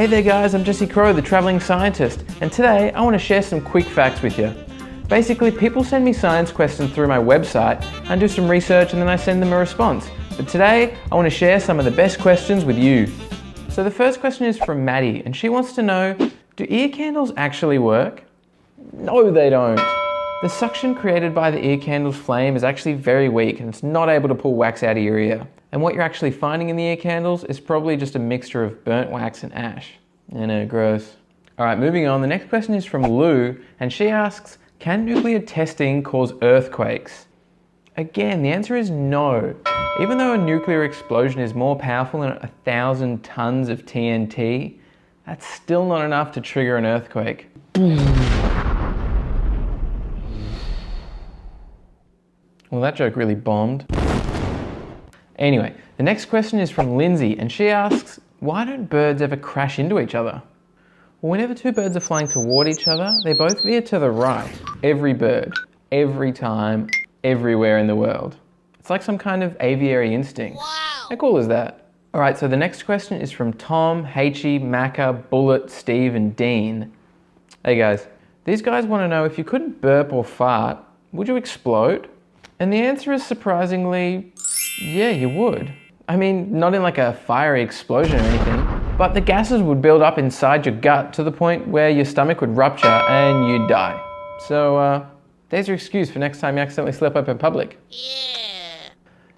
Hey there guys, I'm Crowe, the traveling scientist, and today I want to share some quick facts with you. Basically, people send me science questions through my website, I do some research and then I send them a response. But today, I want to share some of the best questions with you. So the first question is from Maddie, and she wants to know, do ear candles actually work? No, they don't. The suction created by the ear candle's flame is actually very weak and it's not able to pull wax out of your ear. And what you're actually finding in the ear candles is probably just a mixture of burnt wax and ash. Gross. Alright, moving on. The next question is from Lou, and she asks, can nuclear testing cause earthquakes? Again, the answer is no. Even though a nuclear explosion is more powerful than 1,000 tons of TNT, that's still not enough to trigger an earthquake. Well, that joke really bombed. Anyway, the next question is from Lindsay, and she asks, why don't birds ever crash into each other? Well, whenever two birds are flying toward each other, they both veer to the right. Every bird, every time, everywhere in the world. It's like some kind of aviary instinct. Wow. How cool is that? All right, so the next question is from Tom, H.E., Macca, Bullet, Steve, and Dean. Hey guys, these guys want to know if you couldn't burp or fart, would you explode? And the answer is surprisingly, yeah, you would. I mean, not in like a fiery explosion or anything, but the gases would build up inside your gut to the point where your stomach would rupture and you'd die. So, there's your excuse for next time you accidentally slip up in public. Yeah.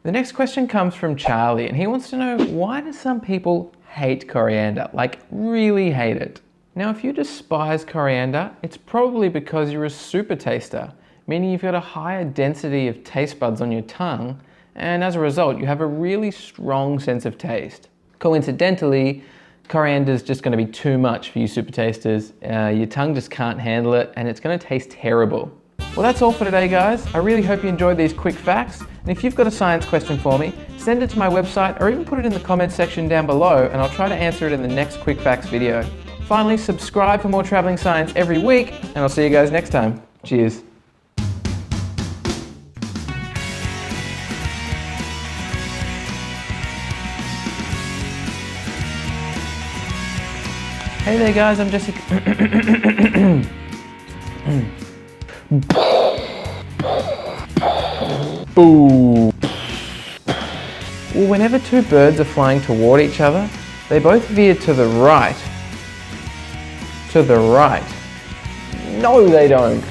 The next question comes from Charlie, and he wants to know, why do some people hate coriander? Like, really hate it? Now, if you despise coriander, it's probably because you're a super taster, meaning you've got a higher density of taste buds on your tongue, and as a result, you have a really strong sense of taste. Coincidentally, coriander is just going to be too much for you super tasters. Your tongue just can't handle it, and it's going to taste terrible. Well, that's all for today, guys. I really hope you enjoyed these quick facts, and if you've got a science question for me, send it to my website or even put it in the comments section down below, and I'll try to answer it in the next quick facts video. Finally, subscribe for more traveling science every week, and I'll see you guys next time. Cheers. Hey there guys, I'm Boo. Well, whenever two birds are flying toward each other, they both veer to the right. To the right. No, they don't.